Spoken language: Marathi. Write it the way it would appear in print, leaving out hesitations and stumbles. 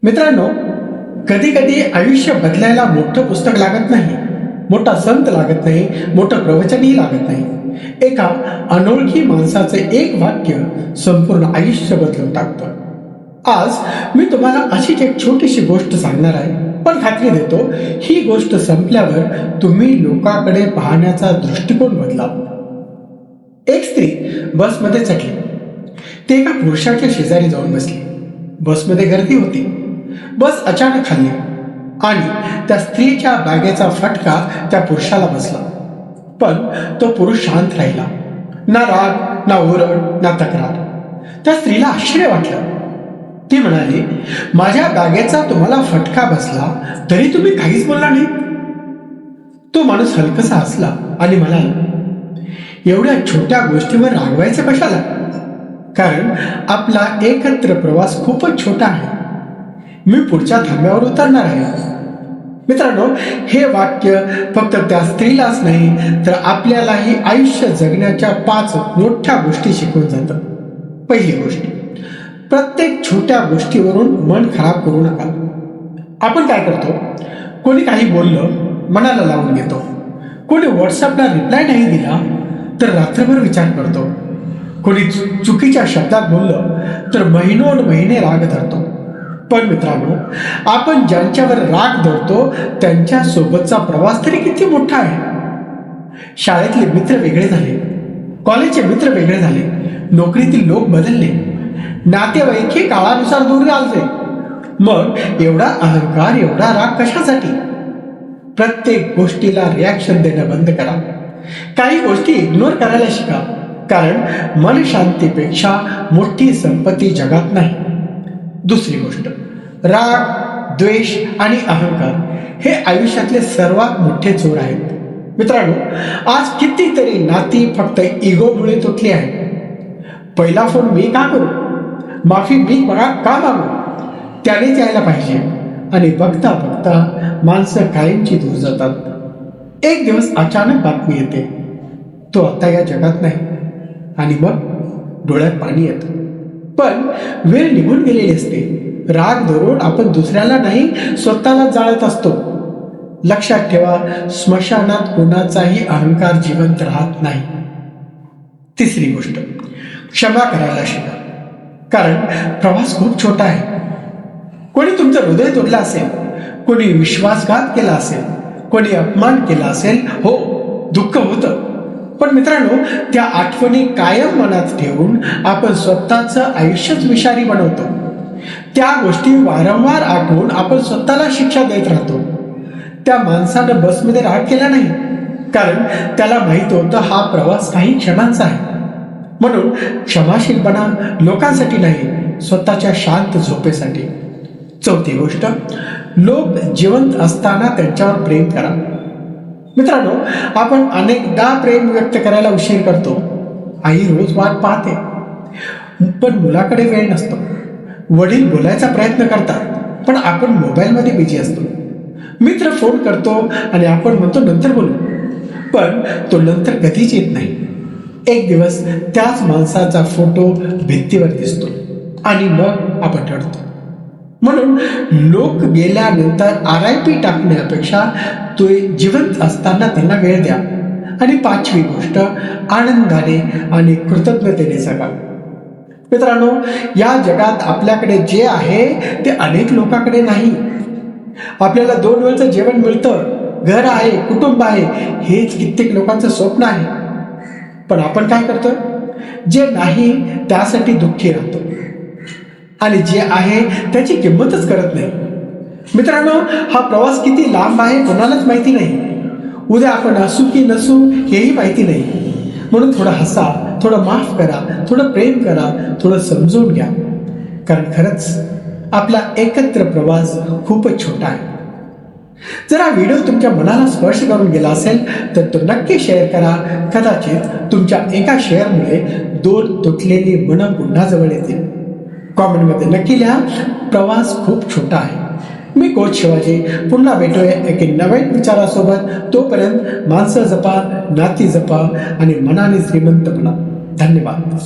मित्रांनो, कधी कधी आयुष्य बदलायला मोठं पुस्तक लागत नाही, मोठा संत लागत नाही, मोठं प्रवचनही लागत नाही. एका अनोळखी माणसाचे एक वाक्य संपूर्ण आयुष्य बदलून टाकतं. आज मी तुम्हाला अशीच एक छोटीशी गोष्ट सांगणार आहे, पण खात्री देतो ही गोष्ट संपल्यावर तुम्ही लोकांकडे पाहण्याचा दृष्टिकोन बदला. एक स्त्री बसमध्ये चढली. ती एका पुरुषाच्या शेजारी जाऊन बसली. बसमध्ये गर्दी होती. बस अचानक हलली आणि त्या स्त्रीच्या बॅगेचा फटका त्या पुरुषाला बसला. पण तो पुरुष शांत राहिला. ना राग, ना ओरड, ना तक्रार. त्या स्त्रीला आश्चर्य वाटलं. ती म्हणाली, माझ्या बॅगेचा तुम्हाला फटका बसला तरी तुम्ही काहीच बोलला नाही. तो माणूस हलकसा हसला आणि म्हणाला, एवढ्या छोट्या गोष्टीवर रागवायचं कशाला? कारण आपला एकत्र प्रवास खूपच छोटा आहे. मी पुढच्या थांब्यावर उतरणार आहे. मित्रांनो, हे वाक्य फक्त त्या स्त्रीलाच नाही तर आपल्यालाही आयुष्य जगण्याच्या 5 मोठ्या गोष्टी शिकवून जातं. पहिली गोष्ट, प्रत्येक छोट्या गोष्टीवरून मन खराब करू नका. आपण काय करतो? कोणी काही बोललं मनाला लावून घेतो. कोणी व्हॉट्सअपला रिप्लाय नाही दिला तर रात्रभर विचार करतो. कोणी चुकीच्या शब्दात बोललं तर महिने राग धरतो. पण मित्रांनो, आपण ज्यांच्यावर राग धरतो त्यांच्या सोबतचा प्रवास तरी किती मोठा आहे. शाळेतले मित्र वेगळे झाले, कॉलेजचे मित्र वेगळे झाले, नोकरीतील लोक बदलले, नातेवाईकही काळानुसार दूर झाले. मग एवढा अहंकार, एवढा राग कशासाठी? प्रत्येक गोष्टीला रिॲक्शन देणं बंद करा. काही गोष्टी इग्नोर करायला शिका. कारण मन शांतीपेक्षा मोठी संपत्ती जगात नाही. दुसरी गोष्ट, राग, द्वेष आणि अहंकार हे आयुष्यातले सर्वात मोठे चोर आहेत. मित्रांनो, आज कितीतरी नाती फक्त इगोमुळे तुटली आहेत. पहिला फोन मी का करू? माफी मी का मागू? त्यानेच यायला पाहिजे. आणि बघता बघता माणसं कायमची दूर जातात. एक दिवस अचानक बातमी येते, तो आता या जगात नाही. आणि मग डोळ्यात पाणी येतं. पण वेळ निघून गेलेली असते. राग धरून आपण दुसऱ्याला नाही स्वतःला जाळत असतो. लक्षात ठेवा, स्मशानात कोणाचाही अहंकार जिवंत राहत नाही. तिसरी गोष्ट, क्षमा करायला शिका. कारण प्रवास खूप छोटा आहे. कोणी तुमचं हृदय तोडलं असेल, कोणी विश्वासघात केला असेल, कोणी अपमान केला असेल. हो, दुःख होतं. पण मित्रांनो, त्या आठवणी कायम मनात ठेवून आपण स्वतःचं आयुष्यच विषारी बनवतो. त्या गोष्टी वारंवार आठवून आपण स्वतःला शिक्षा देत राहतो. त्या माणसानं बसमध्ये राग केला नाही, कारण त्याला माहित होतं हा प्रवास काही क्षणांचा आहे. म्हणून क्षमाशील बना, लोकांसाठी नाही, स्वतःच्या शांत झोपेसाठी. चौथी गोष्ट, लोक जिवंत असताना त्यांच्यावर प्रेम करा. मित्रांनो, आपण अनेकदा प्रेम व्यक्त करायला उशीर करतो. आई रोज वाट पाहते, पण मुलाकडे वेळ नसतो. वडील बोलायचा प्रयत्न करतात, पण आपण मोबाईलमध्ये बिझी असतो. मित्र फोन करतो आणि आपण म्हणतो नंतर बोलू, पण तो नंतर कधीच येत नाही. एक दिवस त्याच माणसाचा फोटो भिंतीवर दिसतो आणि मग आपण रडतो. म्हणून लोक गेल्यानंतर RIP टाकण्यापेक्षा तो जिवंत असताना त्यांना वेळ द्या. आणि 5वी गोष्ट, आनंदाने आणि कृतज्ञतेने जगा. मित्रांनो, या जगात आपल्याकडे जे आहे ते अनेक लोकांकडे नाही. आपल्याला 2 वेळचं जेवण मिळतं, घर आहे, कुटुंब आहे, हेच कित्येक लोकांचं स्वप्न आहे. पण आपण काय करतो? जे नाही त्यासाठी दुःखी राहतो आणि जे आहे त्याची किंमतच करत नाही. मित्रांनो, हा प्रवास किती लांब आहे कोणालाच माहिती नाही. उद्या आपण असू की नसू हेही माहिती नाही. म्हणून थोडं हसा, थोडं माफ करा, थोडं प्रेम करा, थोडं समजून घ्या. कारण खरंच आपला एकत्र प्रवास खूपच छोटा आहे. जर हा व्हिडिओ तुमच्या मनाला स्पर्श करून गेला असेल तर तो नक्की शेअर करा. कदाचित तुमच्या एका शेअरमुळे 2 तुटलेली मनं पुन्हा जवळ येतील. कॉमेंटमध्ये नक्की लिहा, प्रवास खूप छोटा आहे. मी कोच शिवाजी. पुन्हा भेटूया एके नवीन विचारासोबत. तोपर्यंत माणसं जपा, नाती जपा आणि मनाने श्रीमंत बना. धन्यवाद.